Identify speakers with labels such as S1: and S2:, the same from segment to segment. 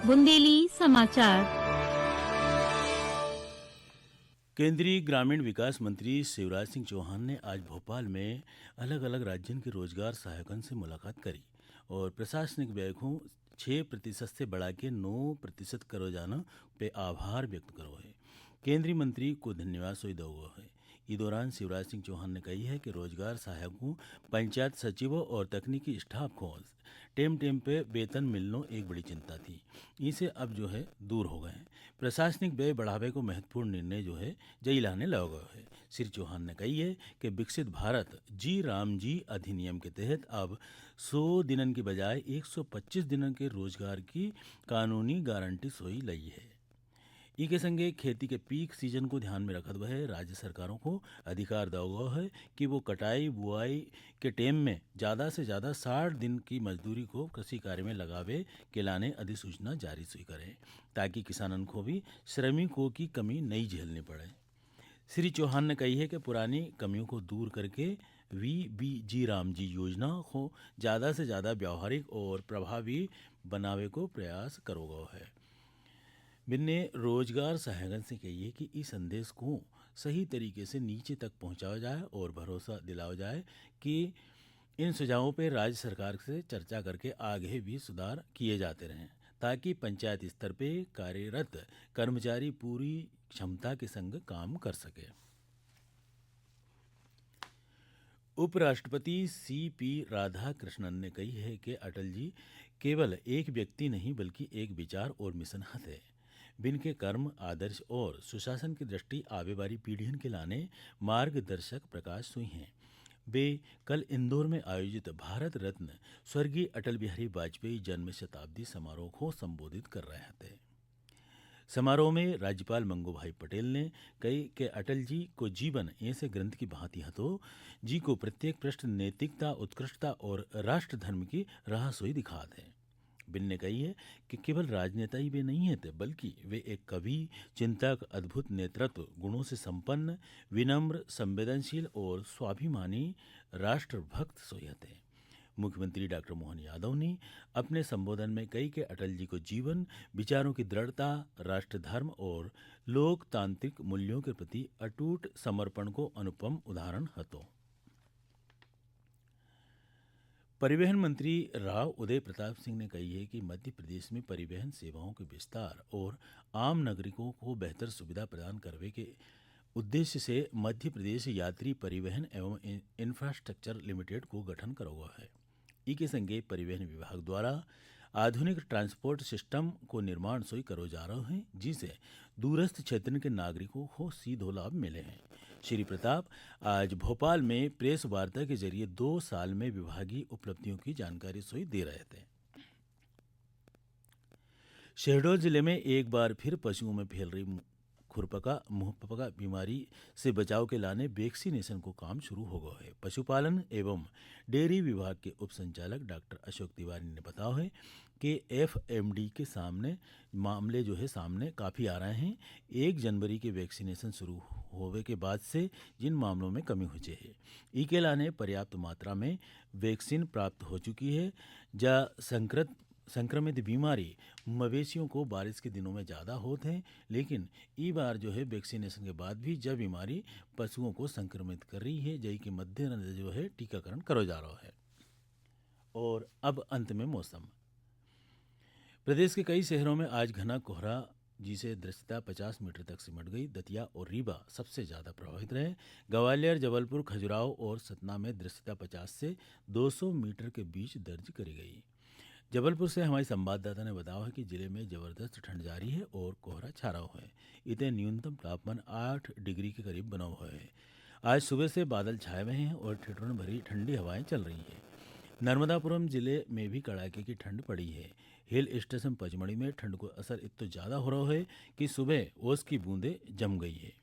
S1: बुंदेली समाचार।
S2: केंद्रीय ग्रामीण विकास मंत्री शिवराज सिंह चौहान ने आज भोपाल में अलग अलग राज्यों के रोजगार सहायकों से मुलाकात करी और प्रशासनिक व्यय को 6% से बढ़ा के 9% करो जाना पे आभार व्यक्त करो है। केंद्रीय मंत्री को धन्यवाद सोई दो है। इस दौरान शिवराज सिंह चौहान ने कही है कि रोजगार सहायकों, पंचायत सचिवों और तकनीकी स्टाफ को टेम पे वेतन मिलना एक बड़ी चिंता थी। इसे अब जो है दूर हो गए हैं। प्रशासनिक व्यय बढ़ावे को महत्वपूर्ण निर्णय जो है जई लाने लगा है। श्री चौहान ने कही है कि विकसित भारत जी राम जी अधिनियम के तहत अब 100 दिनों की बजाय 125 दिनों के रोजगार की कानूनी गारंटी सोई लई है। ई के संगे खेती के पीक सीजन को ध्यान में रखते हुए राज्य सरकारों को अधिकार दिया गया है कि वो कटाई बुआई के टेम में ज़्यादा से ज़्यादा 60 दिन की मजदूरी को कृषि कार्य में लगावे के लाने अधिसूचना जारी सुई करें, ताकि किसानों को भी श्रमिकों की कमी नहीं झेलनी पड़े। श्री चौहान ने कही है कि पुरानी कमियों को दूर करके वी राम जी योजना को ज़्यादा से ज़्यादा व्यावहारिक और प्रभावी बनावे को प्रयास करोगा है। बिन्ने रोजगार सहायक से कहिए कि इस संदेश को सही तरीके से नीचे तक पहुंचाया जाए और भरोसा दिलाया जाए कि इन सुझावों पर राज्य सरकार से चर्चा करके आगे भी सुधार किए जाते रहें, ताकि पंचायत स्तर पे कार्यरत कर्मचारी पूरी क्षमता के संग काम कर सके। उपराष्ट्रपति CP राधाकृष्णन ने कही है कि अटल जी केवल एक व्यक्ति नहीं बल्कि एक विचार और मिशन है। बिन के कर्म, आदर्श और सुशासन की दृष्टि आवे वाली पीढ़ियों के लाने मार्गदर्शक प्रकाश हुई हैं। वे कल इंदौर में आयोजित भारत रत्न स्वर्गीय अटल बिहारी वाजपेयी जन्म शताब्दी समारोह को संबोधित कर रहे थे। समारोह में राज्यपाल मंगू भाई पटेल ने कही कि अटल जी को जीवन ऐसे ग्रंथ की भांति हतो जी को प्रत्येक प्रश्न नैतिकता, उत्कृष्टता और राष्ट्र धर्म की राह सोई दिखाते हैं। बिन ने कही है कि केवल राजनेता ही वे नहीं थे, बल्कि वे एक कवि, चिंतक, अद्भुत नेतृत्व गुणों से संपन्न, विनम्र, संवेदनशील और स्वाभिमानी राष्ट्रभक्त सोए थे। मुख्यमंत्री डॉक्टर मोहन यादव ने अपने संबोधन में कही कि अटल जी को जीवन, विचारों की दृढ़ता, राष्ट्र धर्म और लोकतांत्रिक मूल्यों के प्रति अटूट समर्पण को अनुपम उदाहरण हतो। परिवहन मंत्री राव उदय प्रताप सिंह ने कही है कि मध्य प्रदेश में परिवहन सेवाओं के विस्तार और आम नागरिकों को बेहतर सुविधा प्रदान करने के उद्देश्य से मध्य प्रदेश यात्री परिवहन एवं इंफ्रास्ट्रक्चर लिमिटेड को गठन करा हुआ है। ई के संगे परिवहन विभाग द्वारा आधुनिक ट्रांसपोर्ट सिस्टम को निर्माण सोई करो जा रहा है, जिसे दूरस्थ क्षेत्र के नागरिकों को सीधो लाभ मिले हैं। श्री प्रताप आज भोपाल में प्रेस वार्ता के जरिए 2 साल में विभागीय उपलब्धियों की जानकारी सोई दे रहे थे। शहडोल जिले में एक बार फिर पशुओं में फैल रही खुरपका मुंहपका बीमारी से बचाव के लाने वैक्सीनेशन को काम शुरू हो गया है। पशुपालन एवं डेयरी विभाग के उप संचालक डॉक्टर अशोक तिवारी ने बताया है कि FMD के सामने मामले जो है सामने काफ़ी आ रहे हैं। 1 जनवरी के वैक्सीनेशन शुरू होने के बाद से जिन मामलों में कमी हुई है, ई के लाने पर्याप्त मात्रा में वैक्सीन प्राप्त हो चुकी है। जा संक्रमित बीमारी मवेशियों को बारिश के दिनों में ज़्यादा होते हैं, लेकिन ई बार जो है वैक्सीनेशन के बाद भी जब बीमारी पशुओं को संक्रमित कर रही है, जई के मद्देनजर जो है टीकाकरण करा जा रहा है। और अब अंत में मौसम। प्रदेश के कई शहरों में आज घना कोहरा जिसे दृश्यता 50 मीटर तक सिमट गई। दतिया और रीवा सबसे ज़्यादा प्रभावित रहे। ग्वालियर, जबलपुर, खजुराहो और सतना में दृश्यता 50 से 200 मीटर के बीच दर्ज करी गई। जबलपुर से हमारे संवाददाता ने बताया है कि जिले में जबरदस्त ठंड जारी है और कोहरा छा रहा है। इतने न्यूनतम तापमान 8 डिग्री के करीब बना हुआ है। आज सुबह से बादल छाए हुए हैं और ठिठुरन भरी ठंडी हवाएं चल रही हैं। नर्मदापुरम जिले में भी कड़ाके की ठंड पड़ी है। हिल स्टेशन पचमढ़ी में ठंड को असर इतना ज़्यादा हो रहा है कि सुबह ओस की बूंदें जम गई है।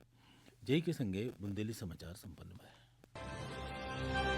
S2: जय के संगे बुंदेली समाचार संपन्न हुआ है।